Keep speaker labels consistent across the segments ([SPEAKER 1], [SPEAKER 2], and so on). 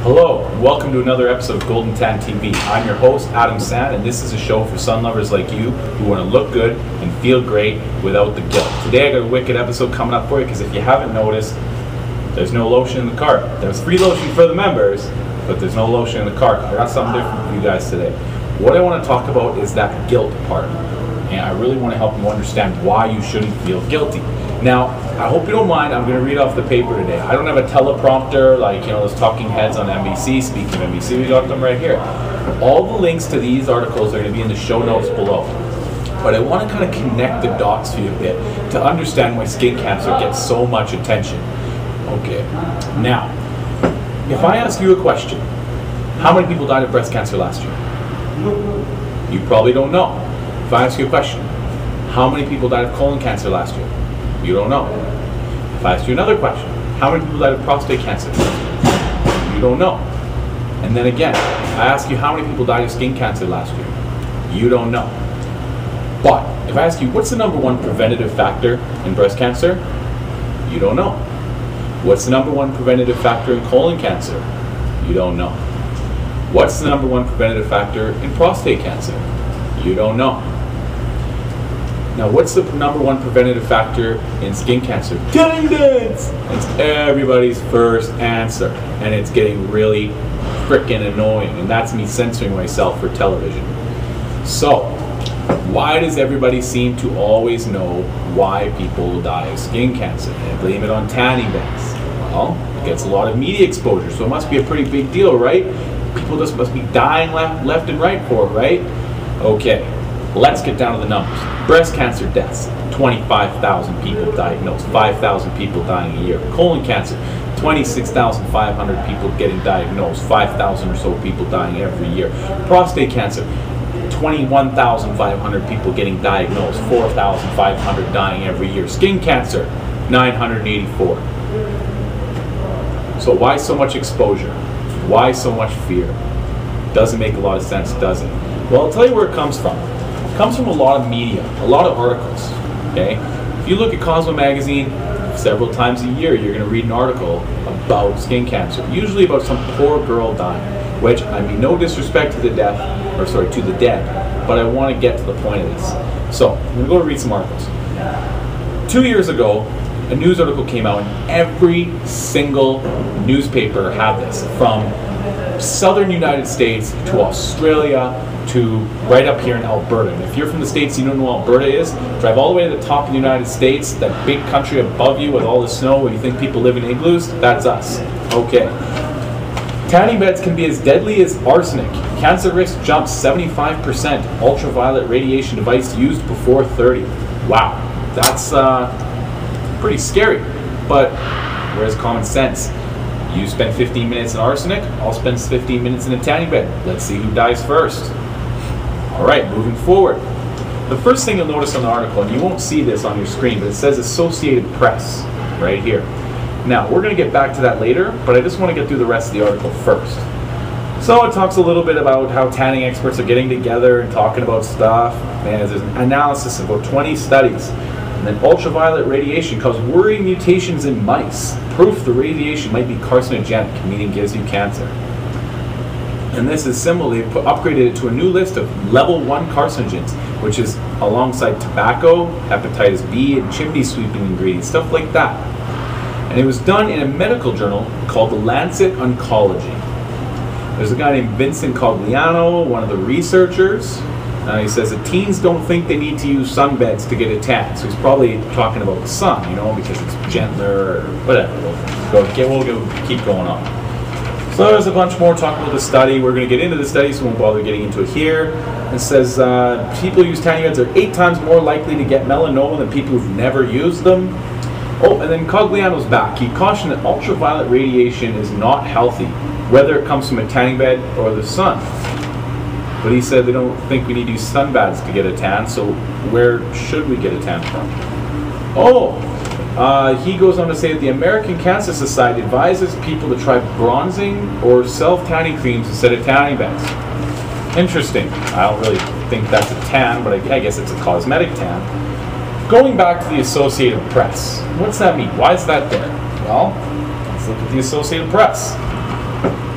[SPEAKER 1] Hello, and welcome to another episode of Golden Tan TV. I'm your host, Adam San, and this is a show for sun lovers like you who want to look good and feel great without the guilt. Today I got a wicked episode coming up for you because if you haven't noticed, there's no lotion in the cart. There's free lotion for the members, but there's no lotion in the cart. I got something different for you guys today. What I want to talk about is that guilt part, and I really want to help you understand why you shouldn't feel guilty. Now, I hope you don't mind, I'm going to read off the paper today. I don't have a teleprompter like, those talking heads on NBC. Speaking of NBC, we got them right here. All the links to these articles are going to be in the show notes below. But I want to kind of connect the dots for you a bit to understand why skin cancer gets so much attention. Okay, now, if I ask you a question, how many people died of breast cancer last year? You probably don't know. If I ask you a question, how many people died of colon cancer last year? You don't know. If I ask you another question, how many people died of prostate cancer? You don't know. And then again, I ask you how many people died of skin cancer last year? You don't know. But if I ask you what's the number one preventative factor in breast cancer? You don't know. What's the number one preventative factor in colon cancer? You don't know. What's the number one preventative factor in prostate cancer? You don't know. Now, what's the number one preventative factor in skin cancer? Tanning beds! It's everybody's first answer, and it's getting really frickin' annoying, and that's me censoring myself for television. So, why does everybody seem to always know why people die of skin cancer and blame it on tanning beds? Well, it gets a lot of media exposure, so it must be a pretty big deal, right? People just must be dying left and right for it, right? Okay. Let's get down to the numbers. Breast cancer deaths, 25,000 people diagnosed, 5,000 people dying a year. Colon cancer, 26,500 people getting diagnosed, 5,000 or so people dying every year. Prostate cancer, 21,500 people getting diagnosed, 4,500 dying every year. Skin cancer, 984. So why so much exposure? Why so much fear? Doesn't make a lot of sense, does it? Well, I'll tell you where it comes from. It comes from a lot of media, a lot of articles, okay? If you look at Cosmo magazine, several times a year you're going to read an article about skin cancer, usually about some poor girl dying, which, I mean, no disrespect to the dead, but I want to get to the point of this. So, I'm going to go read some articles. 2 years ago, a news article came out, and every single newspaper had this, from southern United States to Australia to right up here in Alberta. And if you're from the States and you don't know what Alberta is, drive all the way to the top of the United States, that big country above you with all the snow where you think people live in igloos, that's us. Okay. Tanning beds can be as deadly as arsenic. Cancer risk jumps 75%. Ultraviolet radiation device used before 30. Wow, that's pretty scary. But where's common sense? You spend 15 minutes in arsenic, I'll spend 15 minutes in a tanning bed. Let's see who dies first. All right, moving forward. The first thing you'll notice on the article, and you won't see this on your screen, but it says Associated Press right here. Now, we're going to get back to that later, but I just want to get through the rest of the article first. So it talks a little bit about how tanning experts are getting together and talking about stuff. And there's an analysis of about 20 studies. And then ultraviolet radiation causes worrying mutations in mice. Proof the radiation might be carcinogenic, meaning gives you cancer. And this is similarly upgraded it to a new list of level 1 carcinogens, which is alongside tobacco, hepatitis B, and chimney sweeping ingredients, stuff like that. And it was done in a medical journal called The Lancet Oncology. There's a guy named Vincent Cogliano, one of the researchers. He says that teens don't think they need to use sunbeds to get a tan. So he's probably talking about the sun, because it's gentler or whatever. We'll keep going on. So there's a bunch more talking about the study. We're going to get into the study, so we won't bother getting into it here. It says people who use tanning beds are 8 times more likely to get melanoma than people who've never used them. Oh, and then Cogliano's back. He cautioned that ultraviolet radiation is not healthy, whether it comes from a tanning bed or the sun. But he said they don't think we need to use sunbaths to get a tan, so where should we get a tan from? He goes on to say that the American Cancer Society advises people to try bronzing or self-tanning creams instead of tanning beds. Interesting. I don't really think that's a tan, but I guess it's a cosmetic tan. Going back to the Associated Press. What's that mean? Why is that there? Well, let's look at the Associated Press.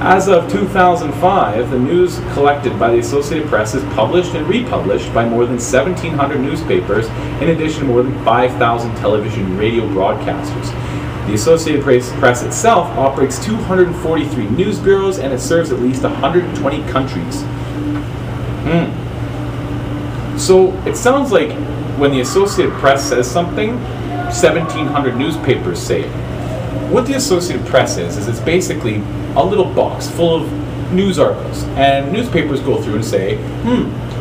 [SPEAKER 1] As of 2005, the news collected by the Associated Press is published and republished by more than 1,700 newspapers, in addition to more than 5,000 television and radio broadcasters. The Associated Press itself operates 243 news bureaus, and it serves at least 120 countries. So it sounds like when the Associated Press says something, 1,700 newspapers say it. What the Associated Press is it's basically a little box full of news articles, and newspapers go through and say,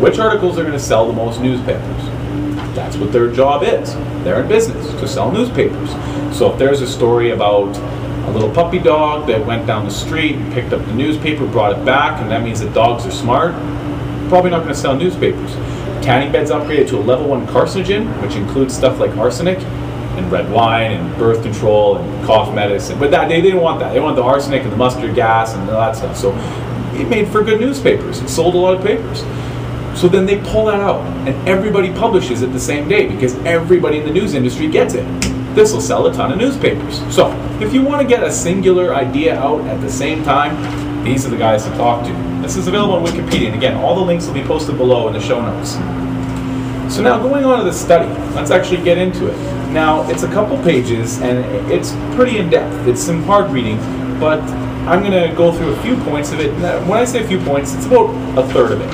[SPEAKER 1] which articles are going to sell the most newspapers? That's what their job is. They're in business to sell newspapers. So if there's a story about a little puppy dog that went down the street, picked up the newspaper, brought it back, and that means that dogs are smart, probably not going to sell newspapers. Tanning beds upgraded to a level 1 carcinogen, which includes stuff like arsenic and red wine and birth control and cough medicine. But that they didn't want that. They wanted the arsenic and the mustard gas and all that stuff. So it made for good newspapers. It sold a lot of papers. So then they pull that out, and everybody publishes it the same day because everybody in the news industry gets it. This will sell a ton of newspapers. So if you want to get a singular idea out at the same time, these are the guys to talk to. This is available on Wikipedia, and again, all the links will be posted below in the show notes. So now going on to the study, let's actually get into it. Now, it's a couple pages, and it's pretty in-depth. It's some hard reading, but I'm going to go through a few points of it. When I say a few points, it's about a third of it.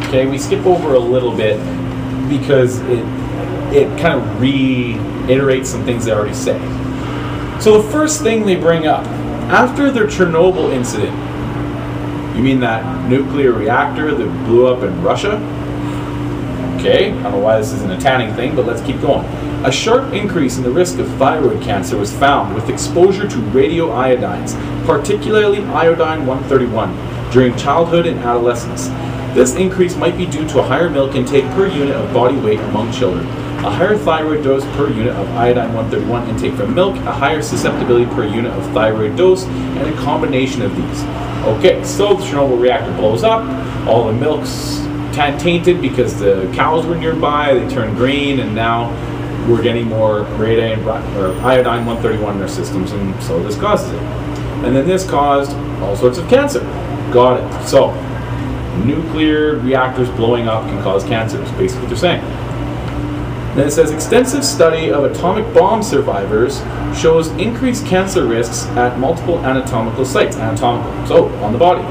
[SPEAKER 1] Okay, we skip over a little bit because it kind of reiterates some things they already say. So the first thing they bring up, after their Chernobyl incident, you mean that nuclear reactor that blew up in Russia? Okay, I don't know why this isn't a tanning thing, but let's keep going. A sharp increase in the risk of thyroid cancer was found with exposure to radioiodines, particularly iodine-131, during childhood and adolescence. This increase might be due to a higher milk intake per unit of body weight among children, a higher thyroid dose per unit of iodine-131 intake from milk, a higher susceptibility per unit of thyroid dose, and a combination of these. Okay, so the Chernobyl reactor blows up, all the milk's tainted because the cows were nearby, they turned green, and now we're getting more iodine-131 in our systems, and so this causes it. And then this caused all sorts of cancer. Got it. So, nuclear reactors blowing up can cause cancer, is basically what they're saying. Then it says, extensive study of atomic bomb survivors shows increased cancer risks at multiple anatomical sites. Anatomical, so on the body.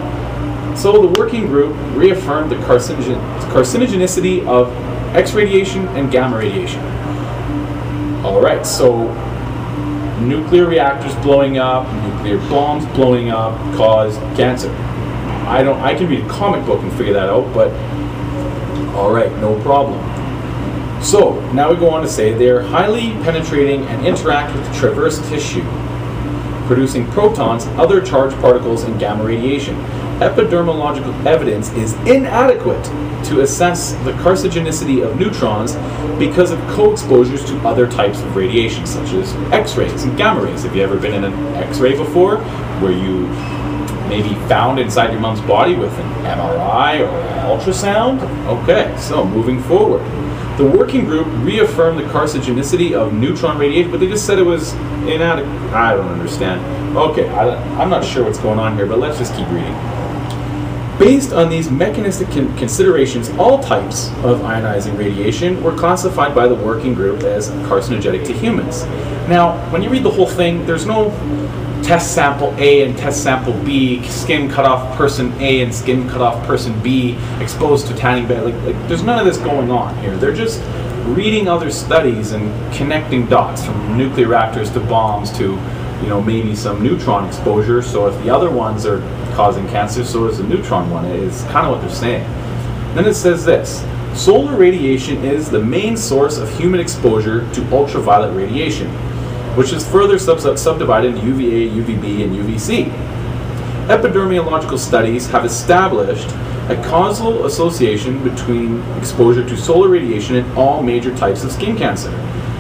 [SPEAKER 1] So the working group reaffirmed the carcinogenicity of X radiation and gamma radiation. Alright, so nuclear reactors blowing up, nuclear bombs blowing up cause cancer. I can read a comic book and figure that out, but alright, no problem. So now we go on to say they are highly penetrating and interact with traverse tissue, producing protons, other charged particles, and gamma radiation. Epidemiological evidence is inadequate to assess the carcinogenicity of neutrons because of co-exposures to other types of radiation, such as X-rays and gamma rays. Have you ever been in an X-ray before, where you maybe found inside your mom's body with an MRI or an ultrasound? Okay, so moving forward. The working group reaffirmed the carcinogenicity of neutron radiation, but they just said it was inadequate. I don't understand. Okay, I'm not sure what's going on here, but let's just keep reading. Based on these mechanistic considerations, all types of ionizing radiation were classified by the working group as carcinogenic to humans. Now, when you read the whole thing, there's no test sample A and test sample B, skin cut off person A and skin cut off person B exposed to tanning bed. Like there's none of this going on here. They're just reading other studies and connecting dots from nuclear reactors to bombs to, you know, maybe some neutron exposure. So if the other ones are causing cancer, so is the neutron one. It's kind of what they're saying. Then it says this: solar radiation is the main source of human exposure to ultraviolet radiation, which is further subdivided into UVA, UVB, and UVC. Epidemiological studies have established a causal association between exposure to solar radiation and all major types of skin cancer.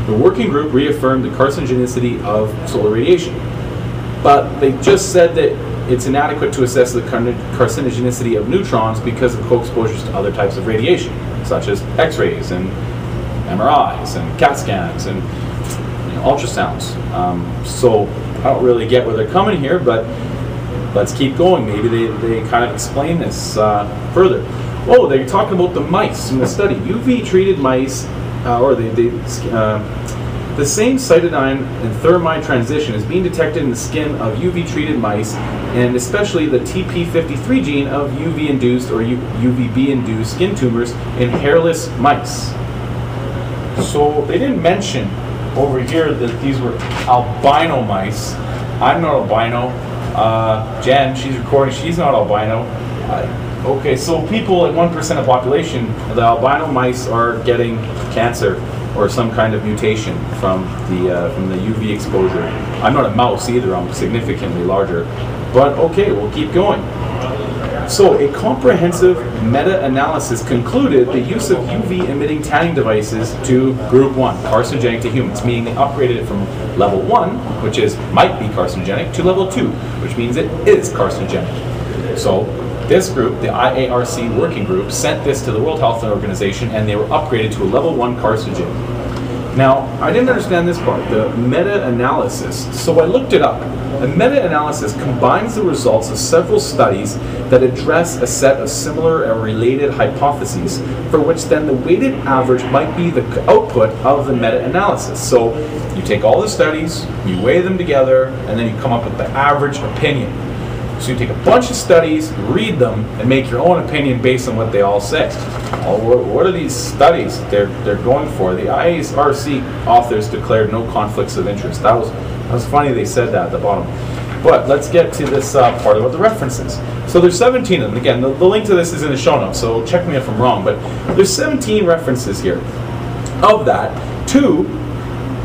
[SPEAKER 1] The working group reaffirmed the carcinogenicity of solar radiation, but they just said that it's inadequate to assess the carcinogenicity of neutrons because of co-exposures to other types of radiation, such as X-rays and MRIs and CAT scans and ultrasounds. So I don't really get where they're coming here, but let's keep going. Maybe they kind of explain this further. Oh, they're talking about the mice in the study. UV treated mice, the same cytidine and thermide transition is being detected in the skin of UV-treated mice, and especially the TP53 gene of UV-induced or UVB-induced skin tumors in hairless mice. So they didn't mention over here that these were albino mice. I'm not albino. Jen, she's recording, she's not albino. Okay, so people at 1% of population, the albino mice are getting cancer or some kind of mutation from the UV exposure. I'm not a mouse either, I'm significantly larger. But okay, we'll keep going. So a comprehensive meta-analysis concluded the use of UV-emitting tanning devices to group 1, carcinogenic to humans, meaning they upgraded it from level 1, which is might be carcinogenic, to level 2, which means it is carcinogenic. So this group, the IARC working group, sent this to the World Health Organization, and they were upgraded to a level 1 carcinogen. Now, I didn't understand this part, the meta-analysis, so I looked it up. A meta-analysis combines the results of several studies that address a set of similar and related hypotheses, for which then the weighted average might be the output of the meta-analysis. So you take all the studies, you weigh them together, and then you come up with the average opinion. So you take a bunch of studies, read them, and make your own opinion based on what they all say. Well, what are these studies they're going for? The IARC authors declared no conflicts of interest. That was funny they said that at the bottom. But let's get to this part about the references. So there's 17 of them. Again, the link to this is in the show notes, so check me if I'm wrong. But there's 17 references here. Of that, 2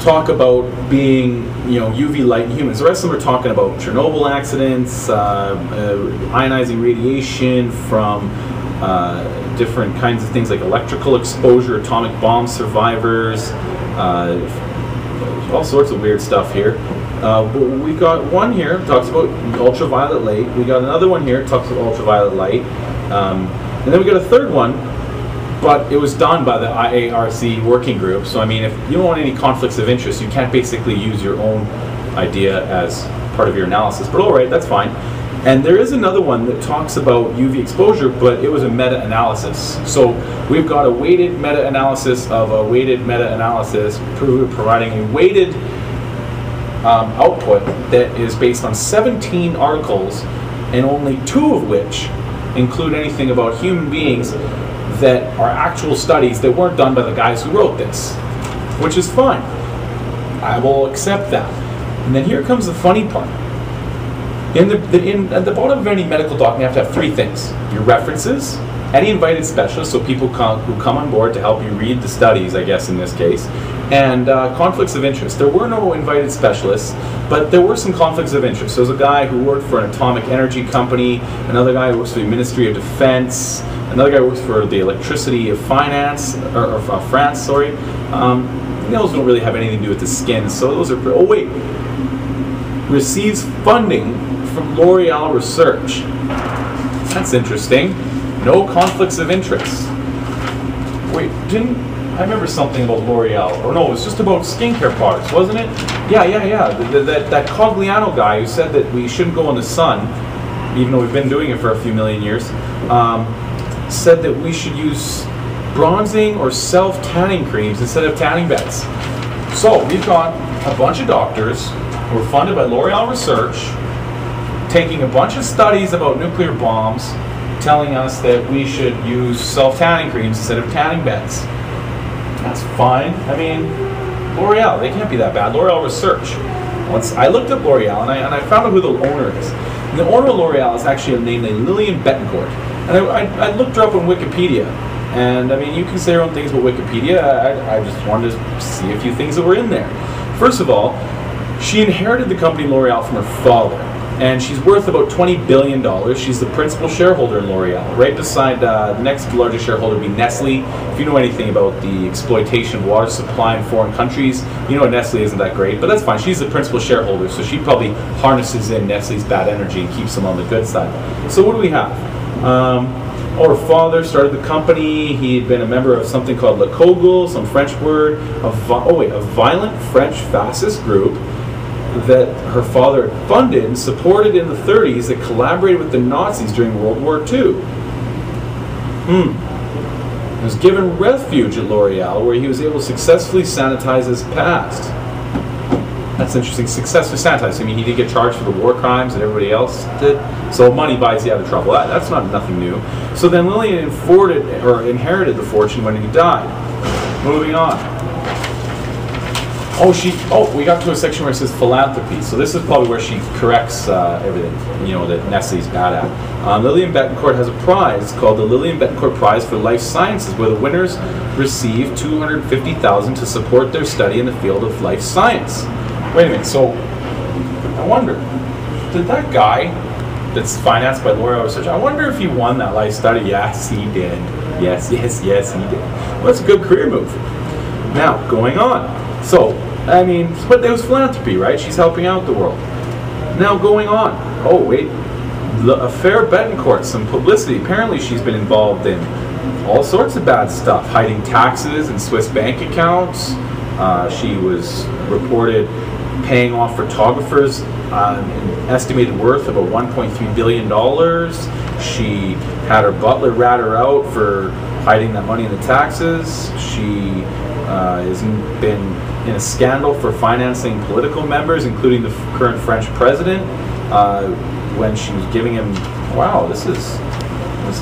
[SPEAKER 1] talk about being, UV light in humans. The rest of them are talking about Chernobyl accidents, ionizing radiation from different kinds of things like electrical exposure, atomic bomb survivors, all sorts of weird stuff here. But we got one here talks about ultraviolet light. We got another one here talks about ultraviolet light, and then we got a third one. But it was done by the IARC working group. So I mean, if you don't want any conflicts of interest, you can't basically use your own idea as part of your analysis. But all right, that's fine. And there is another one that talks about UV exposure, but it was a meta-analysis. So we've got a weighted meta-analysis of a weighted meta-analysis providing a weighted output that is based on 17 articles, and only 2 of which include anything about human beings that are actual studies that weren't done by the guys who wrote this, which is fine. I will accept that. And then here comes the funny part. At the bottom of any medical document, you have to have 3 things. Your references, any invited specialists, so people who come on board to help you read the studies, I guess in this case, and conflicts of interest. There were no invited specialists, but there were some conflicts of interest. There was a guy who worked for an atomic energy company, another guy who works for the Ministry of Defense, another guy who works for the Electricity of France, France, sorry. Those don't really have anything to do with the skin, so those are, oh wait, receives funding from L'Oreal Research. That's interesting. No conflicts of interest. Wait, I remember something about L'Oreal, or no, it was just about skincare products, wasn't it? Yeah. That Cogliano guy who said that we shouldn't go in the sun, even though we've been doing it for a few million years, said that we should use bronzing or self-tanning creams instead of tanning beds. So we've got a bunch of doctors who are funded by L'Oreal Research, taking a bunch of studies about nuclear bombs, telling us that we should use self-tanning creams instead of tanning beds. That's fine. I mean, L'Oreal, they can't be that bad. L'Oreal Research. Once I looked up L'Oreal and I found out who the owner is. And the owner of L'Oreal is actually named Lillian Bettencourt. And I looked her up on Wikipedia. And I mean, you can say your own things about Wikipedia. I just wanted to see a few things that were in there. First of all, she inherited the company L'Oreal from her father. And she's worth about $20 billion. She's the principal shareholder in L'Oreal. Right beside the next largest shareholder would be Nestle. If you know anything about the exploitation of water supply in foreign countries, you know Nestle isn't that great, but that's fine. She's the principal shareholder, so she probably harnesses in Nestle's bad energy and keeps them on the good side. So what do we have? Her father started the company. He had been a member of something called Le Cogul, some French word, a violent French fascist group. that her father had funded and supported in the 30s that collaborated with the Nazis during World War II. He was given refuge at L'Oreal, where he was able to successfully sanitize his past. That's interesting. Successfully sanitize. I mean, he did get charged for the war crimes that everybody else did. So money buys you out of trouble. That's not nothing new. So then Lillian inherited the fortune when he died. Moving on. We got to a section where it says philanthropy. So this is probably where she corrects everything, that Nestle's bad at. Lillian Bettencourt has a prize called the Lillian Bettencourt Prize for Life Sciences, where the winners receive $250,000 to support their study in the field of life science. Wait a minute, so I wonder, did that guy that's financed by L'Oreal Research, I wonder if he won that life study? Yes, he did. Yes, he did. Well, that's a good career move. Now, going on. So, I mean, but there was philanthropy, right? She's helping out the world. Now, going on. Oh, wait. The affair Bettencourt, some publicity. Apparently, she's been involved in all sorts of bad stuff. Hiding taxes and Swiss bank accounts. She was reported paying off photographers an estimated worth of about $1.3 billion. She had her butler rat her out for hiding that money in the taxes. She has been in a scandal for financing political members, including the current French president, when she was giving him, wow, this is,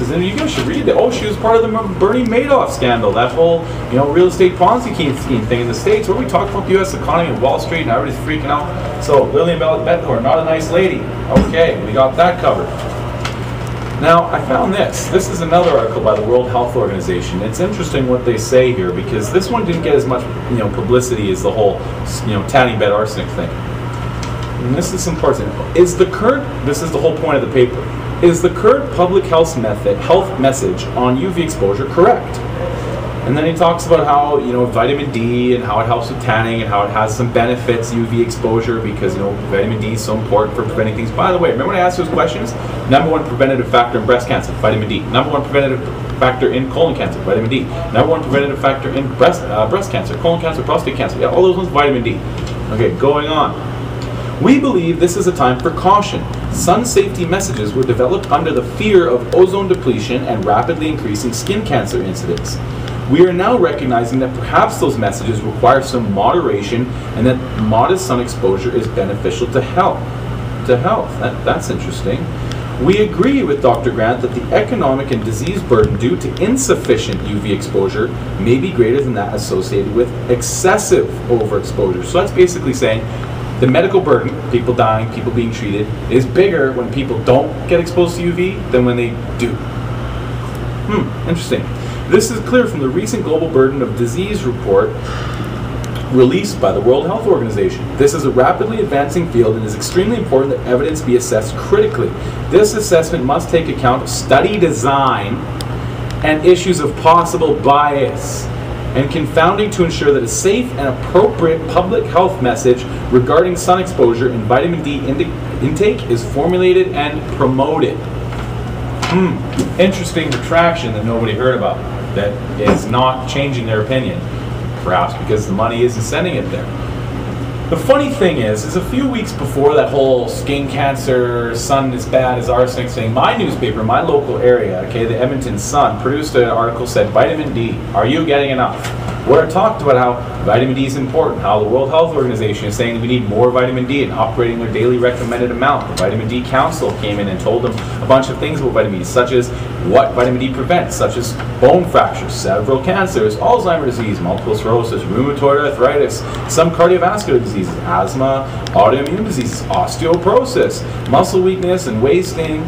[SPEAKER 1] you guys should read it. Oh, she was part of the Bernie Madoff scandal, that whole, real estate Ponzi scheme thing in the States, where we talk about the U.S. economy and Wall Street and everybody's freaking out. So, Lillian Bettencourt, not a nice lady. Okay, we got that covered. Now, I found this. This is another article by the World Health Organization. It's interesting what they say here, because this one didn't get as much, publicity as the whole, tanning bed arsenic thing. And this is important. This is the whole point of the paper. Is the current public health message on UV exposure correct? And then he talks about how, vitamin D and how it helps with tanning and how it has some benefits, UV exposure, because, vitamin D is so important for preventing things. By the way, remember when I asked those questions? #1 preventative factor in breast cancer, vitamin D. #1 preventative factor in colon cancer, vitamin D. #1 preventative factor in breast cancer, colon cancer, prostate cancer. Yeah, all those ones, vitamin D. Okay, going on. We believe this is a time for caution. Sun safety messages were developed under the fear of ozone depletion and rapidly increasing skin cancer incidence. We are now recognizing that perhaps those messages require some moderation and that modest sun exposure is beneficial to health. That's interesting. We agree with Dr. Grant that the economic and disease burden due to insufficient UV exposure may be greater than that associated with excessive overexposure. So that's basically saying the medical burden, people dying, people being treated, is bigger when people don't get exposed to UV than when they do. Interesting. This is clear from the recent Global Burden of Disease report released by the World Health Organization. This is a rapidly advancing field and it is extremely important that evidence be assessed critically. This assessment must take account of study design and issues of possible bias and confounding to ensure that a safe and appropriate public health message regarding sun exposure and vitamin D intake is formulated and promoted. Interesting retraction that nobody heard about, that is not changing their opinion, perhaps because the money isn't sending it there. The funny thing is a few weeks before that whole skin cancer, sun is bad as arsenic thing, my newspaper, my local area, okay, the Edmonton Sun, produced an article said, vitamin D, are you getting enough? Where it talked about how vitamin D is important, how the World Health Organization is saying we need more vitamin D and operating their daily recommended amount. The Vitamin D Council came in and told them a bunch of things about vitamin D, such as what vitamin D prevents, such as bone fractures, several cancers, Alzheimer's disease, multiple sclerosis, rheumatoid arthritis, some cardiovascular diseases, asthma, autoimmune diseases, osteoporosis, muscle weakness and wasting.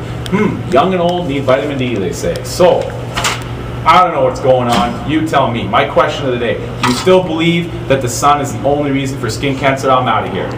[SPEAKER 1] Young and old need vitamin D, they say. So, I don't know what's going on. You tell me. My question of the day. Do you still believe that the sun is the only reason for skin cancer? I'm out of here.